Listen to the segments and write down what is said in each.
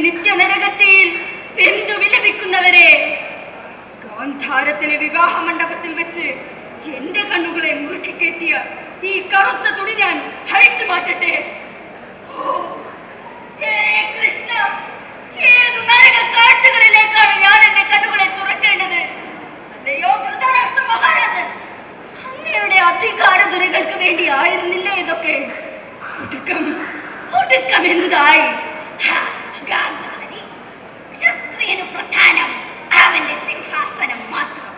നിത്യനരകത്തിൽ വെന്തു വിലപിക്കുന്നവരെ, ഗാന്ധാരത്തിലെ വിവാഹ മണ്ഡപത്തിൽ വെച്ച് എന്റെ കണ്ണുകളെ മുറുക്കി കെട്ടിയ ഈ കറുത്ത തുണി ഞാൻ അഴിച്ചു മാറ്റട്ടെ. കൃഷ്ണ, ഏതു നരക കാഴ്ചകളിലേക്കാണ് ഞാൻ എന്റെ കണ്ണുകളെ തുറക്കേണ്ടത്? അല്ലയോ ധൃതരാഷ്ട്ര മഹാരാജൻ, അങ്ങയുടെ അധികാര ദുരകൾക്ക് വേണ്ടി ആയിരുന്നില്ല ഇതൊക്കെ? ഒടുക്കം എന്തായി? ക്ഷത്രിയനു പ്രധാനം അവന്റെ സിംഹാസനം മാത്രം.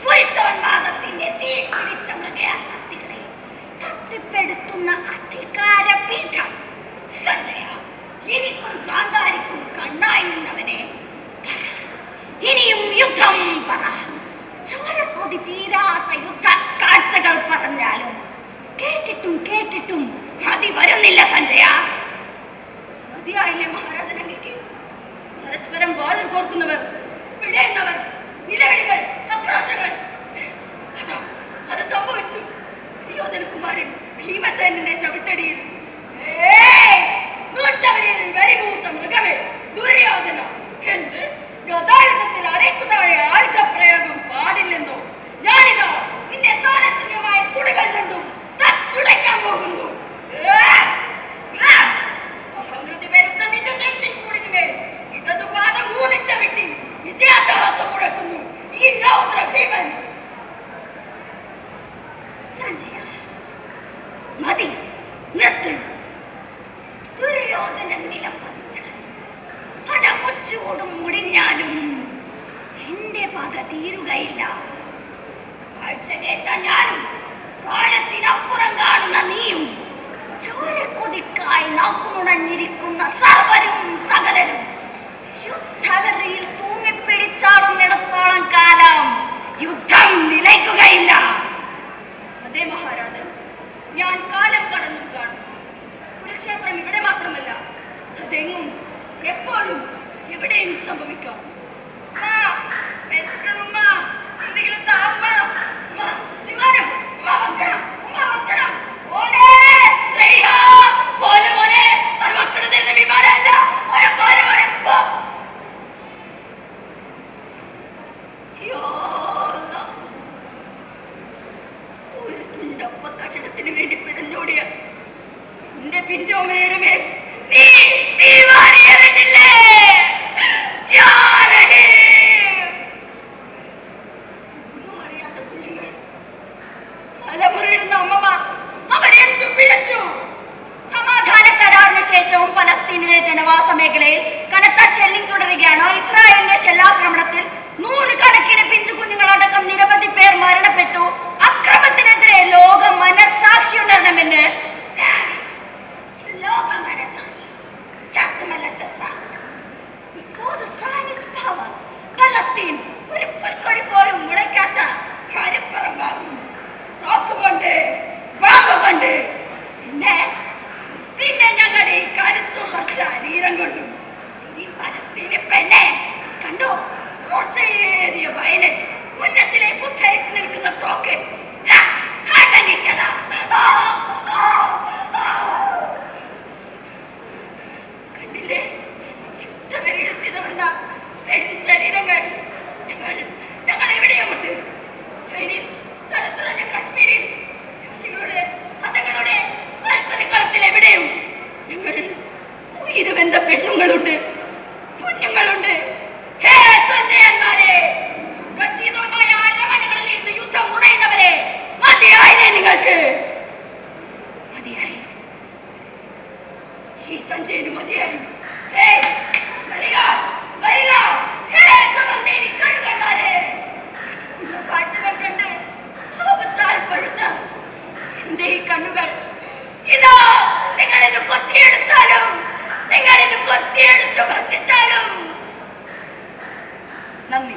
പുരുഷോന്മാദത്തിന്റെ തീ പിടിച്ച മൃഗയാസക്തികളെ തട്ടിപ്പെടുത്തുന്ന അധികാര പീഠം. എനിക്കും ഗാന്ധാരിക്കും കണ്ണായി നിന്നവനെ, ഇനിയും യുദ്ധം പറ. ചോരക്കൊതി തീരാത്ത യുദ്ധ കാഴ്ചകൾ പറഞ്ഞാലും കേട്ടിട്ടും മതി വരുന്നില്ല സഞ്ജയ. മതിയായില്ലേ മഹാരാജൻ അങ്ങേക്ക്? പരസ്പരം വാളിൽ കോർക്കുന്നവർ, പിടയുന്നവർ, നിലവിളികൾ, ആക്രോശങ്ങൾ. അത് സംഭവിച്ചു. യോധനകുമാരൻ ഭീമസേനന്റെ ചവിട്ടടിയിൽ. മൃഗമേ ദുര്യോധന, എന്ത് ഗതായുധത്തിൽ അരയ്ക്കു താഴെ ആയുധ പ്രയോഗം പാടില്ലെന്നോ? ഞാനിതാ നിന്റെ സാനത്തുല്യമായ തുടികൾ കൊണ്ടും തച്ചുടയ്ക്കാൻ പോകുന്നു. അഹംകൃതി വരുത്ത നിന്റെ നെഞ്ചിൻ കൂടിനുമേൽ ഇടതുപാദം ഊന്നിച്ച വിട്ടി വിദ്യാഭ്യാസം മുഴക്കുന്നു ഈ രൗദ്ര ഭീമൻ. സഞ്ജയ, മതി, നിർത്ത്. ദുര്യോധനൻ നിലം പതിച്ചാൽ പടമുച്ചൂടും മുടിഞ്ഞാലും എന്റെ പക തീരുകയില്ല. കാഴ്ച കേട്ട ഞാനും കാലത്തിനപ്പുറം കാണുന്ന നീയും ചോരക്കൊതിക്കായി നാക്കുനുടഞ്ഞിരിക്കുന്ന സർവരും സകലരും യുദ്ധവെറിയിൽ തൂങ്ങിപ്പിടിച്ചാടുന്നിടത്തോളം കാലം യുദ്ധം നിലയ്ക്കുകയില്ല. അതേ മഹാരാജൻ, ഞാൻ കാലം കടന്നും കാണും. കുരുക്ഷേത്രം ഇവിടെ മാത്രമല്ല, അതെങ്ങും എപ്പോഴും എവിടെയും സംഭവിക്കാം. കഷണത്തിന് വേണ്ടി പിടഞ്ഞോടിയ എന്റെ പിഞ്ചോമനയുടെ മേൽ നീ വാരിയെറിഞ്ഞില്ലേ? ഒന്നും അറിയാത്ത കുഞ്ഞുങ്ങൾ, അലമുറയിടുന്ന അമ്മമാർ, അവരെന്തു പിഴച്ചു? സമാധാന കരാറിന് ശേഷവും പലസ്തീനിലെ ജനവാസ മേഖലയിൽ കനത്ത ഷെല്ലിംഗ് തുടരുകയാണ്. ഇസ്രായേലിന്റെ ഷെല്ലാക്രമണത്തിൽ 100 കണക്കിന് പിഞ്ചു കുഞ്ഞുങ്ങളടക്കം നിരവധി പേർ മരണപ്പെട്ടു. അക്രമത്തിനെതിരെ ലോക മനസാക്ഷി ഉണരണമെന്ന് പലസ്തീൻ ഒരു പുൽക്കൊടി പോലും മുളയ്ക്കാത്ത ഹരിപ്പറമ്പാകും. നോക്കുകൊണ്ട് വാങ്ങുകൊണ്ട് പിന്നെ ഞങ്ങളുടെ ഈ കരുത്തുള്ള ശരീരം കൊണ്ടും ഈ പലസ്തീനി പെണ്ണെ കണ്ടു. മൂർച്ചയേറിയ വയലറ്റ്, ഉന്നത്തിലേക്ക് ഉദ്ധരിച്ചു നിൽക്കുന്ന തോക്ക്. കണ്ടില്ലേ യുദ്ധവെറിയിൽ ചിതറുന്ന ശരീരങ്ങൾ? ഞങ്ങൾ എവിടെയുമുണ്ട്. ചൈനയിൽ, തണുത്തുറഞ്ഞ കശ്മീരിൽ, മതങ്ങളുടെ മത്സരക്കളത്തിൽ എവിടെയും ഞങ്ങൾ ഉയരുമെന്ന പെണ്ണുങ്ങളുണ്ട്, കുഞ്ഞുങ്ങളുണ്ട്. ഹേ സഞ്ജയന്മാരെ, സുഖശീതളമായ അരമനകളിൽ ഇരുന്ന് യുദ്ധം നുണയുന്നവരെ, മതിയായില്ലേ നിങ്ങൾക്ക്? മതിയായി, ഈ സഞ്ജയന് മതിയായി. വരിക വരിക, കാഴ്ചകൾ കണ്ട് ആപത്താൽ പഴുത്ത എന്റെ ഈ കണ്ണുകൾ ഇതാ നിങ്ങളിത് കൊത്തിയെടുത്താലും, നിങ്ങളിത് കൊത്തിയെടുത്ത് ഭക്ഷിച്ചാലും നന്ദി.